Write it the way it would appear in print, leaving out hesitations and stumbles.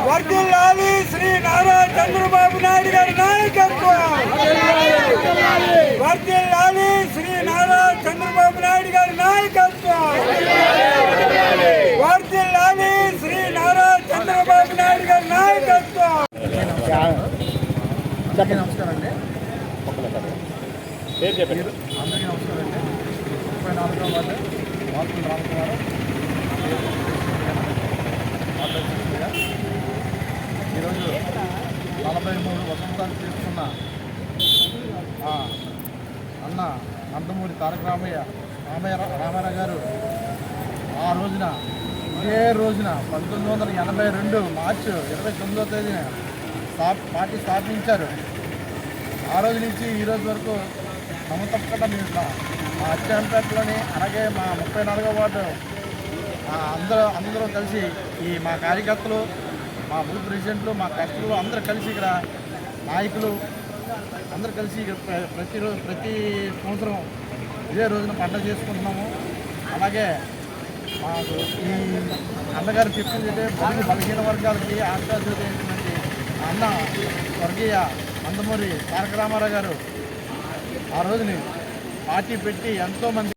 వర్ధిల్లాలి శ్రీ నారా చంద్రబాబు నాయుడు గారి నాయకత్వం. వర్ధిల్లాలి శ్రీ నారా చంద్రబాబు నాయుడు గారి నాయకత్వం. వర్ధిల్లాలి శ్రీ నారా చంద్రబాబు నాయుడు గారి నాయకత్వం. నమస్కారం అండి. అందరికీ నమస్కారం అండి. 34వ వార్డు వాల్పూడి రామకుమార్ ఈరోజు 43 వసంతాలు తీసుకున్న అన్న నందమూరి తారక రామారావు గారు ఆ రోజున ఇదే రోజున 1982 మార్చి 29వ తేదీన పార్టీ స్థాపించారు. ఆ రోజు నుంచి ఈ రోజు వరకు తప్పకుండా మేము మా అచ్చాంపేటలోని అలాగే మా 34వ వార్డు అందరూ కలిసి ఈ మా కార్యకర్తలు, మా బూత్ ప్రెసిడెంట్లు, మా కష్టలు అందరూ కలిసి ఇక్కడ నాయకులు అందరూ కలిసి ప్రతి సంవత్సరం ఇదే రోజున పండుగ చేసుకుంటున్నాము. అలాగే మాకు ఈ అన్నగారు చెప్పింది బలహీన వర్గాలకి ఆశ్వాదించినటువంటి అన్న స్వర్గీయ నందమూరి తారక రామారావు గారు ఆ రోజుని పార్టీ పెట్టి ఎంతోమంది